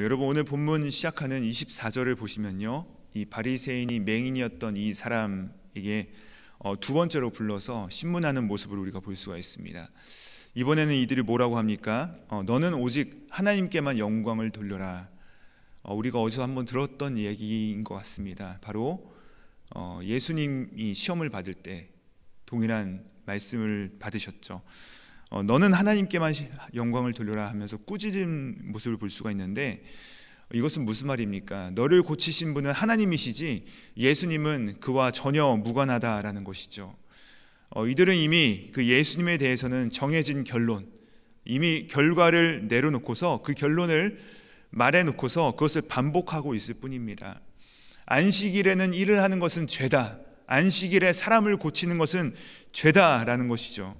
여러분, 오늘 본문 시작하는 24절을 보시면요, 이 바리새인이 맹인이었던 이 사람에게 두 번째로 불러서 신문하는 모습을 우리가 볼 수가 있습니다. 이번에는 이들이 뭐라고 합니까? 너는 오직 하나님께만 영광을 돌려라. 우리가 어디서 한번 들었던 얘기인 것 같습니다. 바로 예수님이 시험을 받을 때 동일한 말씀을 받으셨죠. 너는 하나님께만 영광을 돌려라 하면서 꾸짖은 모습을 볼 수가 있는데, 이것은 무슨 말입니까? 너를 고치신 분은 하나님이시지 예수님은 그와 전혀 무관하다라는 것이죠. 이들은 이미 그 예수님에 대해서는 정해진 결론, 이미 결과를 내려놓고서 그 결론을 말해놓고서 그것을 반복하고 있을 뿐입니다. 안식일에는 일을 하는 것은 죄다, 안식일에 사람을 고치는 것은 죄다라는 것이죠.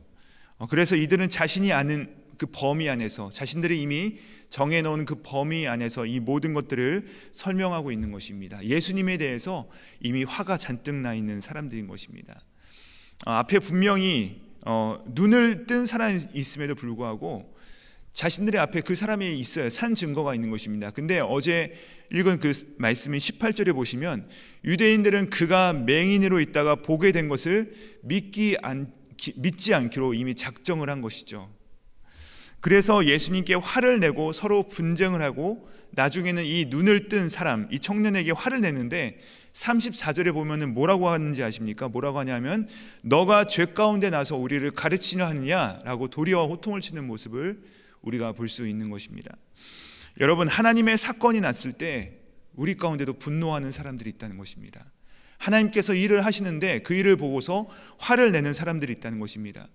그래서 이들은 자신이 아는 그 범위 안에서, 자신들이 이미 정해놓은 그 범위 안에서 이 모든 것들을 설명하고 있는 것입니다. 예수님에 대해서 이미 화가 잔뜩 나 있는 사람들인 것입니다. 앞에 분명히 눈을 뜬 사람이 있음에도 불구하고 자신들의 앞에 그 사람이 있어요. 산 증거가 있는 것입니다. 근데 어제 읽은 그 말씀인 18절에 보시면 유대인들은 그가 맹인으로 있다가 보게 된 것을 믿지 않기로 이미 작정을 한 것이죠. 그래서 예수님께 화를 내고 서로 분쟁을 하고 나중에는 이 눈을 뜬 사람, 이 청년에게 화를 내는데 34절에 보면은 뭐라고 하는지 아십니까? 뭐라고 하냐면 너가 죄 가운데 나서 우리를 가르치려 하느냐라고 도리어 호통을 치는 모습을 우리가 볼 수 있는 것입니다. 여러분, 하나님의 사건이 났을 때 우리 가운데도 분노하는 사람들이 있다는 것입니다. 하나님께서 일을 하시는데 그 일을 보고서 화를 내는 사람들이 있다는 것입니다.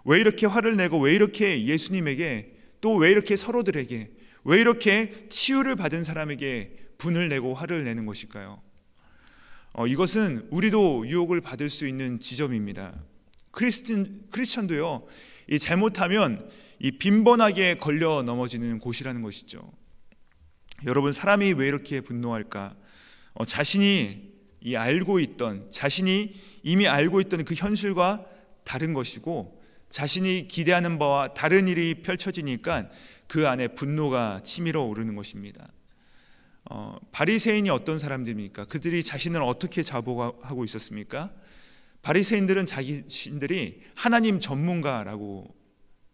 왜 이렇게 화를 내고 왜 이렇게 예수님에게, 또 왜 이렇게 서로들에게, 왜 이렇게 치유를 받은 사람에게 분을 내고 화를 내는 것일까요? 이것은 우리도 유혹을 받을 수 있는 지점입니다. 크리스천도요, 이 잘못하면 이 빈번하게 걸려 넘어지는 곳이라는 것이죠. 여러분, 사람이 왜 이렇게 분노할까? 자신이 이미 알고 있던 그 현실과 다른 것이고, 자신이 기대하는 바와 다른 일이 펼쳐지니까 그 안에 분노가 치밀어 오르는 것입니다. 바리새인이 어떤 사람들입니까? 그들이 자신을 어떻게 자복하고 있었습니까? 바리새인들은 자신들이 하나님 전문가라고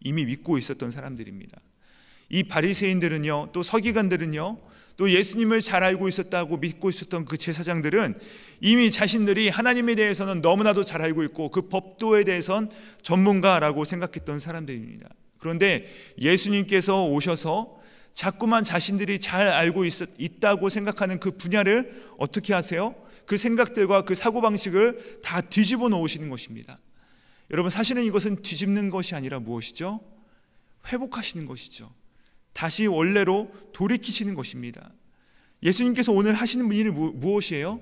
이미 믿고 있었던 사람들입니다. 이 바리새인들은요, 또 서기관들은요, 또 예수님을 잘 알고 있었다고 믿고 있었던 그 제사장들은 이미 자신들이 하나님에 대해서는 너무나도 잘 알고 있고 그 법도에 대해선 전문가라고 생각했던 사람들입니다. 그런데 예수님께서 오셔서 자꾸만 자신들이 잘 알고 있다고 생각하는 그 분야를 어떻게 하세요? 그 생각들과 그 사고방식을 다 뒤집어 놓으시는 것입니다. 여러분, 사실은 이것은 뒤집는 것이 아니라 무엇이죠? 회복하시는 것이죠. 다시 원래로 돌이키시는 것입니다. 예수님께서 오늘 하시는 일이 무엇이에요?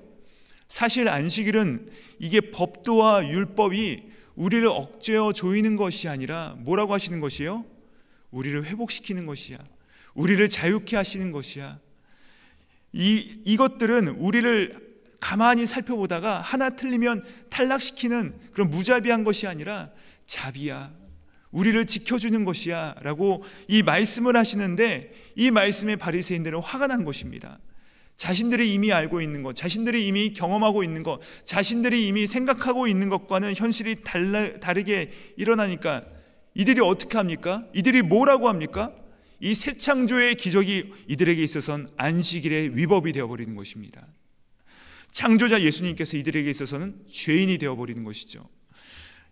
사실 안식일은 이게 법도와 율법이 우리를 억제어 조이는 것이 아니라 뭐라고 하시는 것이에요? 우리를 회복시키는 것이야. 우리를 자유케 하시는 것이야. 이것들은 우리를 가만히 살펴보다가 하나 틀리면 탈락시키는 그런 무자비한 것이 아니라 자비야, 우리를 지켜주는 것이야 라고 이 말씀을 하시는데, 이 말씀에 바리새인들은 화가 난 것입니다. 자신들이 이미 알고 있는 것, 자신들이 이미 경험하고 있는 것, 자신들이 이미 생각하고 있는 것과는 현실이 다르게 일어나니까 이들이 어떻게 합니까? 이들이 뭐라고 합니까? 이 새 창조의 기적이 이들에게 있어서는 안식일의 위법이 되어버리는 것입니다. 창조자 예수님께서 이들에게 있어서는 죄인이 되어버리는 것이죠.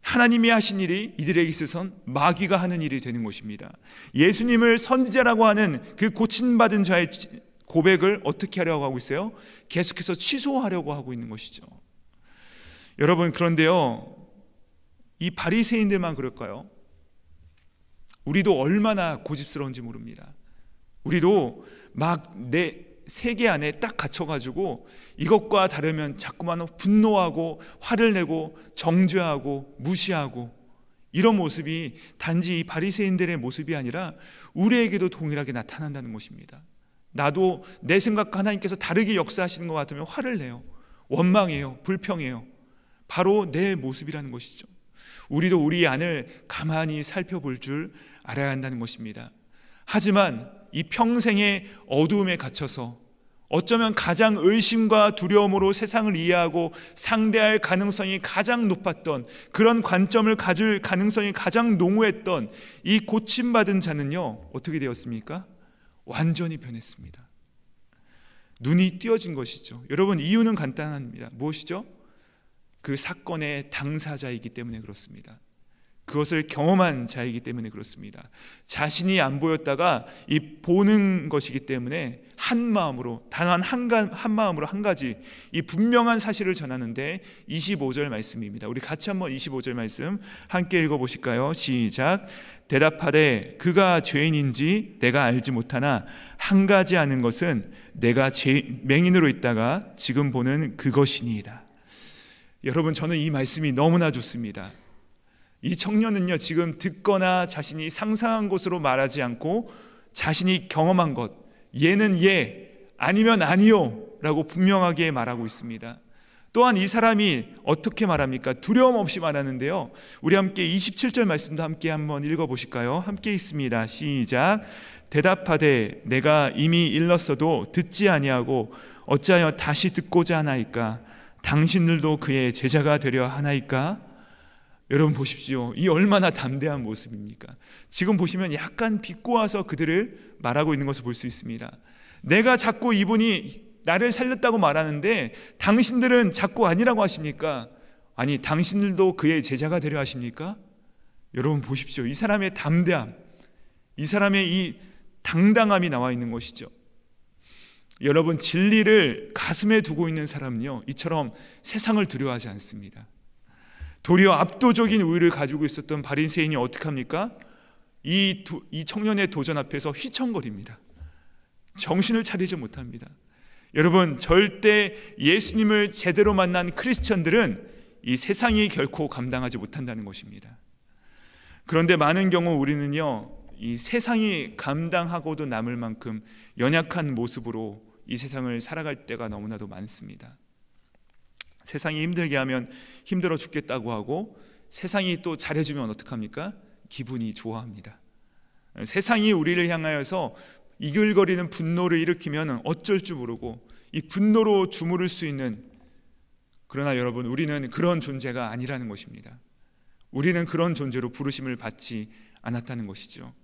하나님이 하신 일이 이들에게 있어서는 마귀가 하는 일이 되는 것입니다. 예수님을 선지자라고 하는 그 고침받은 자의 고백을 어떻게 하려고 하고 있어요? 계속해서 취소하려고 하고 있는 것이죠. 여러분, 그런데요, 이 바리새인들만 그럴까요? 우리도 얼마나 고집스러운지 모릅니다. 우리도 막 내 세계 안에 딱 갇혀가지고 이것과 다르면 자꾸만 분노하고 화를 내고 정죄하고 무시하고, 이런 모습이 단지 이 바리새인들의 모습이 아니라 우리에게도 동일하게 나타난다는 것입니다. 나도 내 생각과 하나님께서 다르게 역사하시는 것 같으면 화를 내요, 원망해요, 불평해요. 바로 내 모습이라는 것이죠. 우리도 우리 안을 가만히 살펴볼 줄 알아야 한다는 것입니다. 하지만 이 평생의 어두움에 갇혀서 어쩌면 가장 의심과 두려움으로 세상을 이해하고 상대할 가능성이 가장 높았던, 그런 관점을 가질 가능성이 가장 농후했던 이 고침받은 자는요, 어떻게 되었습니까? 완전히 변했습니다. 눈이 띄어진 것이죠. 여러분, 이유는 간단합니다. 무엇이죠? 그 사건의 당사자이기 때문에 그렇습니다. 그것을 경험한 자이기 때문에 그렇습니다. 자신이 안 보였다가 이 보는 것이기 때문에 한 마음으로, 단 한 마음으로 한 가지 이 분명한 사실을 전하는데 25절 말씀입니다. 우리 같이 한번 25절 말씀 함께 읽어보실까요? 시작. 대답하되 그가 죄인인지 내가 알지 못하나 한 가지 아는 것은 내가 맹인으로 있다가 지금 보는 그것이니이다. 여러분, 저는 이 말씀이 너무나 좋습니다. 이 청년은요, 지금 듣거나 자신이 상상한 것으로 말하지 않고 자신이 경험한 것, 얘는 얘, 아니면 아니요 라고 분명하게 말하고 있습니다. 또한 이 사람이 어떻게 말합니까? 두려움 없이 말하는데요, 우리 함께 27절 말씀도 함께 한번 읽어보실까요? 함께 있습니다. 시작. 대답하되 내가 이미 일렀어도 듣지 아니하고 어찌하여 다시 듣고자 하나이까? 당신들도 그의 제자가 되려 하나이까? 여러분 보십시오. 이 얼마나 담대한 모습입니까? 지금 보시면 약간 비꼬아서 그들을 말하고 있는 것을 볼 수 있습니다. 내가 자꾸 이분이 나를 살렸다고 말하는데 당신들은 자꾸 아니라고 하십니까? 아니, 당신들도 그의 제자가 되려 하십니까? 여러분 보십시오. 이 사람의 담대함, 이 사람의 이 당당함이 나와 있는 것이죠. 여러분, 진리를 가슴에 두고 있는 사람은요, 이처럼 세상을 두려워하지 않습니다. 도리어 압도적인 우위를 가지고 있었던 바리새인이 어떻게 합니까? 이 청년의 도전 앞에서 휘청거립니다. 정신을 차리지 못합니다. 여러분, 절대 예수님을 제대로 만난 크리스천들은 이 세상이 결코 감당하지 못한다는 것입니다. 그런데 많은 경우 우리는요, 이 세상이 감당하고도 남을 만큼 연약한 모습으로 이 세상을 살아갈 때가 너무나도 많습니다. 세상이 힘들게 하면 힘들어 죽겠다고 하고, 세상이 또 잘해주면 어떡합니까? 기분이 좋아합니다. 세상이 우리를 향하여서 이글거리는 분노를 일으키면 어쩔 줄 모르고 이 분노로 주무를 수 있는, 그러나 여러분, 우리는 그런 존재가 아니라는 것입니다. 우리는 그런 존재로 부르심을 받지 않았다는 것이죠.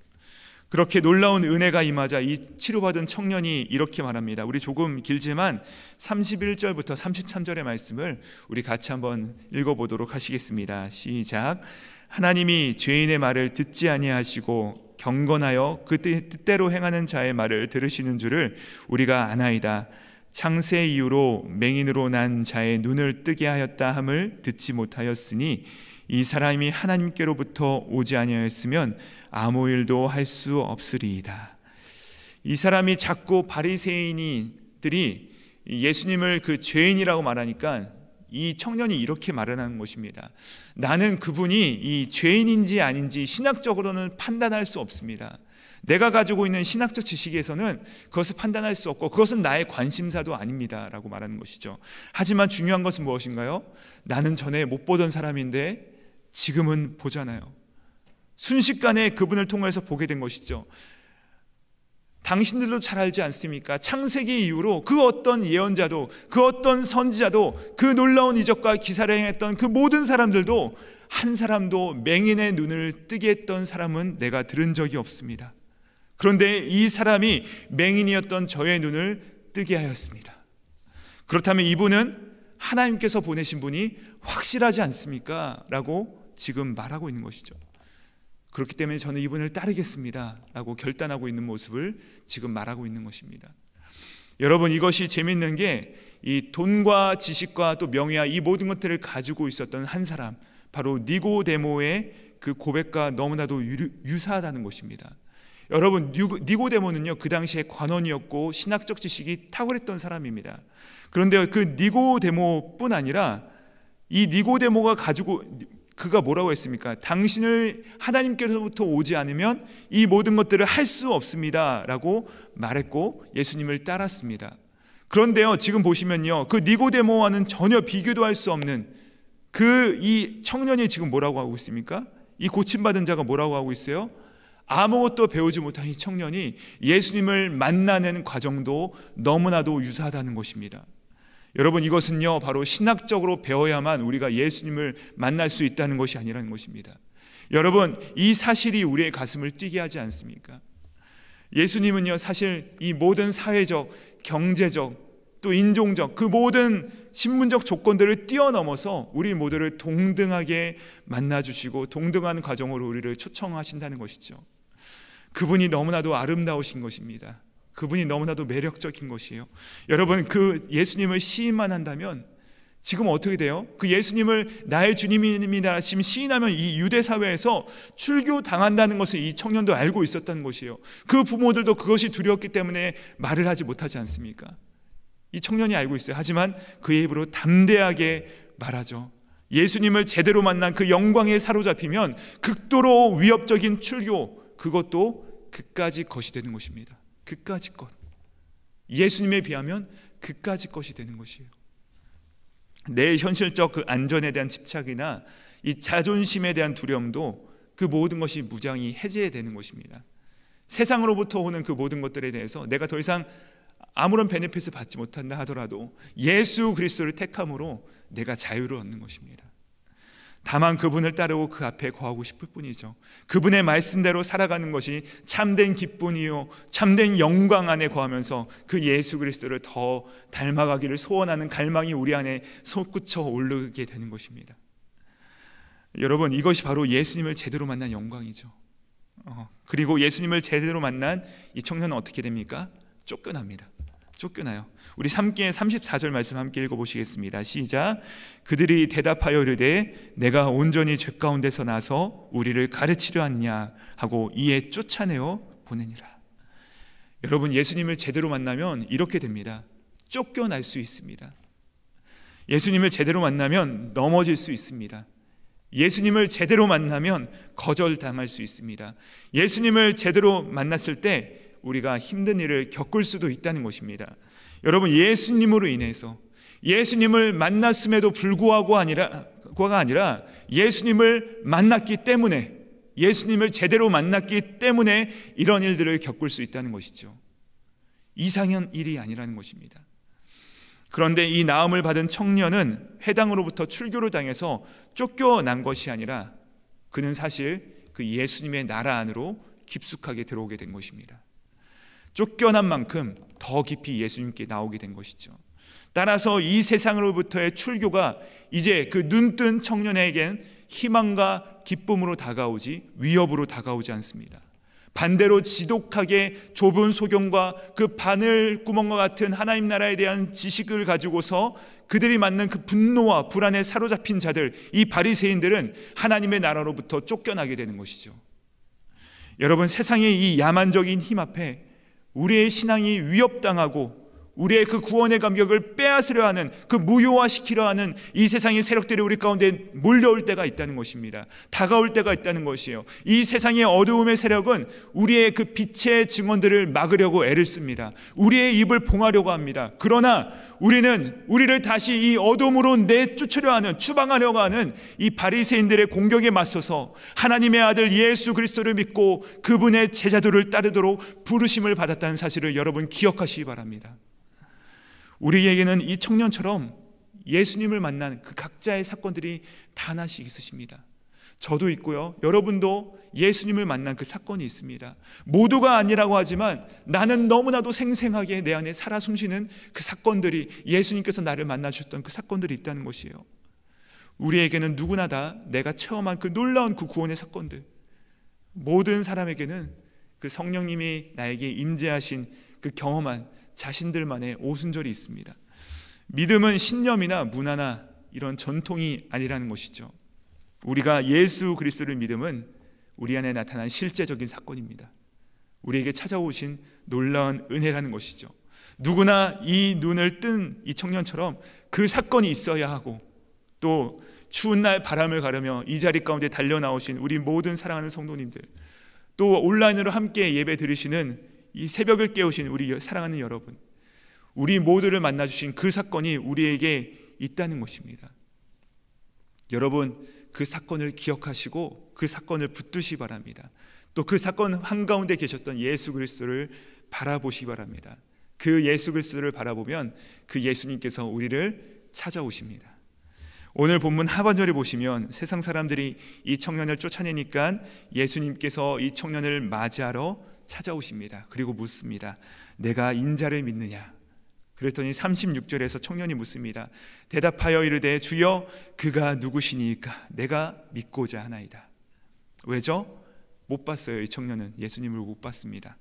그렇게 놀라운 은혜가 임하자 이 치료받은 청년이 이렇게 말합니다. 우리 조금 길지만 31절부터 33절의 말씀을 우리 같이 한번 읽어보도록 하시겠습니다. 시작. 하나님이 죄인의 말을 듣지 아니하시고 경건하여 그 뜻대로 행하는 자의 말을 들으시는 줄을 우리가 아나이다. 창세 이후로 맹인으로 난 자의 눈을 뜨게 하였다 함을 듣지 못하였으니 이 사람이 하나님께로부터 오지 아니하였으면 아무 일도 할 수 없으리이다. 이 사람이 자꾸 바리새인들이 예수님을 그 죄인이라고 말하니까 이 청년이 이렇게 말하는 것입니다. 나는 그분이 이 죄인인지 아닌지 신학적으로는 판단할 수 없습니다. 내가 가지고 있는 신학적 지식에서는 그것을 판단할 수 없고 그것은 나의 관심사도 아닙니다 라고 말하는 것이죠. 하지만 중요한 것은 무엇인가요? 나는 전에 못 보던 사람인데 지금은 보잖아요. 순식간에 그분을 통해서 보게 된 것이죠. 당신들도 잘 알지 않습니까? 창세기 이후로 그 어떤 예언자도, 그 어떤 선지자도, 그 놀라운 이적과 기사를 행했던 그 모든 사람들도 한 사람도 맹인의 눈을 뜨게 했던 사람은 내가 들은 적이 없습니다. 그런데 이 사람이 맹인이었던 저의 눈을 뜨게 하였습니다. 그렇다면 이분은 하나님께서 보내신 분이 확실하지 않습니까? 라고 지금 말하고 있는 것이죠. 그렇기 때문에 저는 이분을 따르겠습니다 라고 결단하고 있는 모습을 지금 말하고 있는 것입니다. 여러분, 이것이 재밌는 게 이 돈과 지식과 또 명예와 이 모든 것들을 가지고 있었던 한 사람, 바로 니고데모의 그 고백과 너무나도 유사하다는 것입니다. 여러분, 니고데모는요, 그 당시에 관원이었고 신학적 지식이 탁월했던 사람입니다. 그런데 그 니고데모뿐 아니라 이 니고데모가 그가 뭐라고 했습니까? 당신을 하나님께서부터 오지 않으면 이 모든 것들을 할 수 없습니다 라고 말했고 예수님을 따랐습니다. 그런데요, 지금 보시면요, 그 니고데모와는 전혀 비교도 할 수 없는 이 청년이 지금 뭐라고 하고 있습니까? 이 고침받은 자가 뭐라고 하고 있어요? 아무것도 배우지 못한 이 청년이 예수님을 만나는 과정도 너무나도 유사하다는 것입니다. 여러분, 이것은요 바로 신학적으로 배워야만 우리가 예수님을 만날 수 있다는 것이 아니라는 것입니다. 여러분, 이 사실이 우리의 가슴을 뛰게 하지 않습니까? 예수님은요 사실 이 모든 사회적, 경제적, 또 인종적 그 모든 신분적 조건들을 뛰어넘어서 우리 모두를 동등하게 만나주시고 동등한 과정으로 우리를 초청하신다는 것이죠. 그분이 너무나도 아름다우신 것입니다. 그분이 너무나도 매력적인 것이에요. 여러분, 그 예수님을 시인만 한다면 지금 어떻게 돼요? 그 예수님을 나의 주님입니다 지금 시인하면 이 유대 사회에서 출교당한다는 것을 이 청년도 알고 있었다는 것이에요. 그 부모들도 그것이 두려웠기 때문에 말을 하지 못하지 않습니까? 이 청년이 알고 있어요. 하지만 그의 입으로 담대하게 말하죠. 예수님을 제대로 만난 그 영광에 사로잡히면 극도로 위협적인 출교, 그것도 그까짓 것이 되는 것입니다. 그까짓 것. 예수님에 비하면 그까짓 것이 되는 것이에요. 내 현실적 그 안전에 대한 집착이나 이 자존심에 대한 두려움도 그 모든 것이 무장히 해제되는 것입니다. 세상으로부터 오는 그 모든 것들에 대해서 내가 더 이상 아무런 베네핏을 받지 못한다 하더라도 예수 그리스도를 택함으로 내가 자유를 얻는 것입니다. 다만 그분을 따르고 그 앞에 거하고 싶을 뿐이죠. 그분의 말씀대로 살아가는 것이 참된 기쁨이요 참된 영광 안에 거하면서 그 예수 그리스도를 더 닮아가기를 소원하는 갈망이 우리 안에 솟구쳐 오르게 되는 것입니다. 여러분, 이것이 바로 예수님을 제대로 만난 영광이죠. 그리고 예수님을 제대로 만난 이 청년은 어떻게 됩니까? 쫓겨납니다. 쫓겨나요. 우리 3기의 34절 말씀 함께 읽어보시겠습니다. 시작. 그들이 대답하여 이르되 내가 온전히 죄 가운데서 나서 우리를 가르치려 하느냐 하고 이에 쫓아내어 보내니라. 여러분, 예수님을 제대로 만나면 이렇게 됩니다. 쫓겨날 수 있습니다. 예수님을 제대로 만나면 넘어질 수 있습니다. 예수님을 제대로 만나면 거절당할 수 있습니다. 예수님을 제대로 만났을 때 우리가 힘든 일을 겪을 수도 있다는 것입니다. 여러분, 예수님으로 인해서 예수님을 만났음에도 불구하고가 아니라 예수님을 만났기 때문에, 예수님을 제대로 만났기 때문에 이런 일들을 겪을 수 있다는 것이죠. 이상한 일이 아니라는 것입니다. 그런데 이 나음을 받은 청년은 회당으로부터 출교를 당해서 쫓겨난 것이 아니라 그는 사실 그 예수님의 나라 안으로 깊숙하게 들어오게 된 것입니다. 쫓겨난 만큼 더 깊이 예수님께 나오게 된 것이죠. 따라서 이 세상으로부터의 출교가 이제 그 눈뜬 청년에겐 희망과 기쁨으로 다가오지 위협으로 다가오지 않습니다. 반대로 지독하게 좁은 소경과 그 바늘 구멍과 같은 하나님 나라에 대한 지식을 가지고서 그들이 맞는 그 분노와 불안에 사로잡힌 자들, 이 바리새인들은 하나님의 나라로부터 쫓겨나게 되는 것이죠. 여러분, 세상의 이 야만적인 힘 앞에 우리의 신앙이 위협당하고 우리의 그 구원의 감격을 빼앗으려 하는, 그 무효화시키려 하는 이 세상의 세력들이 우리 가운데 몰려올 때가 있다는 것입니다. 다가올 때가 있다는 것이에요. 이 세상의 어두움의 세력은 우리의 그 빛의 증언들을 막으려고 애를 씁니다. 우리의 입을 봉하려고 합니다. 그러나 우리는 우리를 다시 이 어둠으로 내쫓으려 하는, 추방하려고 하는 이 바리새인들의 공격에 맞서서 하나님의 아들 예수 그리스도를 믿고 그분의 제자들을 따르도록 부르심을 받았다는 사실을 여러분 기억하시기 바랍니다. 우리에게는 이 청년처럼 예수님을 만난 그 각자의 사건들이 다 하나씩 있으십니다. 저도 있고요. 여러분도 예수님을 만난 그 사건이 있습니다. 모두가 아니라고 하지만 나는 너무나도 생생하게 내 안에 살아 숨쉬는 그 사건들이, 예수님께서 나를 만나주셨던 그 사건들이 있다는 것이에요. 우리에게는 누구나 다 내가 체험한 그 놀라운 그 구원의 사건들, 모든 사람에게는 그 성령님이 나에게 임재하신 그 경험한 자신들만의 오순절이 있습니다. 믿음은 신념이나 문화나 이런 전통이 아니라는 것이죠. 우리가 예수 그리스도를 믿음은 우리 안에 나타난 실제적인 사건입니다. 우리에게 찾아오신 놀라운 은혜라는 것이죠. 누구나 이 눈을 뜬 이 청년처럼 그 사건이 있어야 하고, 또 추운 날 바람을 가르며 이 자리 가운데 달려 나오신 우리 모든 사랑하는 성도님들, 또 온라인으로 함께 예배 드리시는 이 새벽을 깨우신 우리 사랑하는 여러분, 우리 모두를 만나주신 그 사건이 우리에게 있다는 것입니다. 여러분, 그 사건을 기억하시고 그 사건을 붙드시기 바랍니다. 또 그 사건 한가운데 계셨던 예수 그리스도를 바라보시기 바랍니다. 그 예수 그리스도를 바라보면 그 예수님께서 우리를 찾아오십니다. 오늘 본문 하반절에 보시면 세상 사람들이 이 청년을 쫓아내니까 예수님께서 이 청년을 맞이하러 찾아오십니다. 그리고 묻습니다. 내가 인자를 믿느냐? 그랬더니 36절에서 청년이 묻습니다. 대답하여 이르되 주여 그가 누구시니까 내가 믿고자 하나이다. 왜죠? 못 봤어요. 이 청년은 예수님을 못 봤습니다.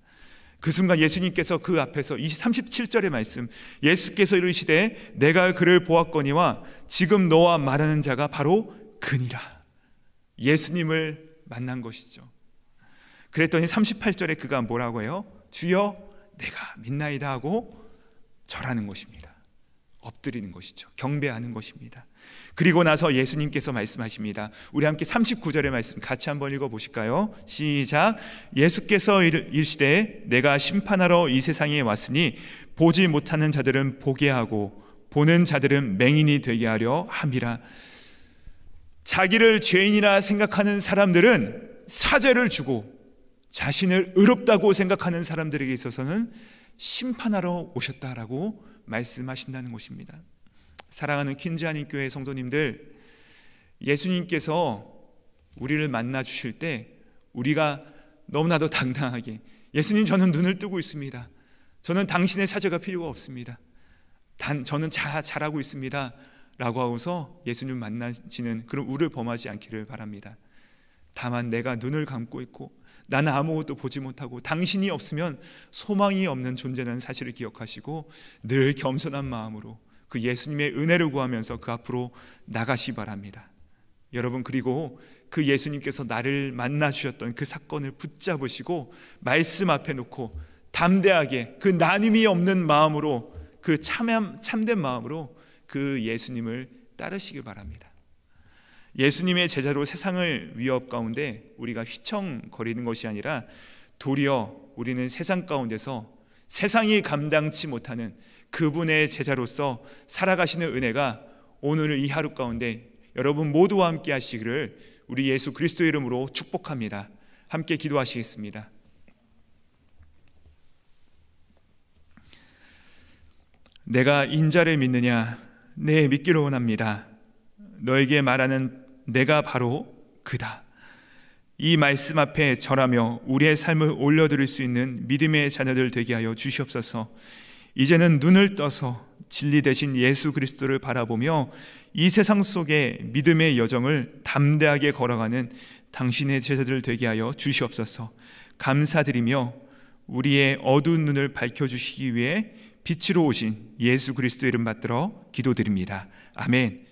그 순간 예수님께서 그 앞에서 37절의 말씀, 예수께서 이르시되 내가 그를 보았거니와 지금 너와 말하는 자가 바로 그니라. 예수님을 만난 것이죠. 그랬더니 38절에 그가 뭐라고 해요? 주여 내가 믿나이다 하고 절하는 것입니다. 엎드리는 것이죠. 경배하는 것입니다. 그리고 나서 예수님께서 말씀하십니다. 우리 함께 39절의 말씀 같이 한번 읽어보실까요? 시작. 예수께서 이르시되 내가 심판하러 이 세상에 왔으니 보지 못하는 자들은 보게 하고 보는 자들은 맹인이 되게 하려 함이라. 자기를 죄인이라 생각하는 사람들은 사죄를 주고 자신을 의롭다고 생각하는 사람들에게 있어서는 심판하러 오셨다라고 말씀하신다는 것입니다. 사랑하는 퀸즈 한인 교회 성도님들, 예수님께서 우리를 만나 주실 때 우리가 너무나도 당당하게 예수님 저는 눈을 뜨고 있습니다. 저는 당신의 사죄가 필요가 없습니다. 저는 잘하고 있습니다 라고 하고서 예수님 만나시는 그런 우를 범하지 않기를 바랍니다. 다만 내가 눈을 감고 있고 나는 아무것도 보지 못하고 당신이 없으면 소망이 없는 존재라는 사실을 기억하시고 늘 겸손한 마음으로 그 예수님의 은혜를 구하면서 그 앞으로 나가시 바랍니다. 여러분, 그리고 그 예수님께서 나를 만나 주셨던 그 사건을 붙잡으시고 말씀 앞에 놓고 담대하게 그 나눔이 없는 마음으로 그 참된 마음으로 그 예수님을 따르시길 바랍니다. 예수님의 제자로 세상을 위협 가운데 우리가 휘청거리는 것이 아니라 도리어 우리는 세상 가운데서 세상이 감당치 못하는 그분의 제자로서 살아가시는 은혜가 오늘 이 하루 가운데 여러분 모두와 함께 하시기를 우리 예수 그리스도의 이름으로 축복합니다. 함께 기도하시겠습니다. 내가 인자를 믿느냐? 네, 믿기로 원합니다. 너에게 말하는 내가 바로 그다. 이 말씀 앞에 절하며 우리의 삶을 올려드릴 수 있는 믿음의 자녀들 되게 하여 주시옵소서. 이제는 눈을 떠서 진리 되신 예수 그리스도를 바라보며 이 세상 속에 믿음의 여정을 담대하게 걸어가는 당신의 제자들 되게 하여 주시옵소서. 감사드리며 우리의 어두운 눈을 밝혀주시기 위해 빛으로 오신 예수 그리스도의 이름 받들어 기도드립니다. 아멘.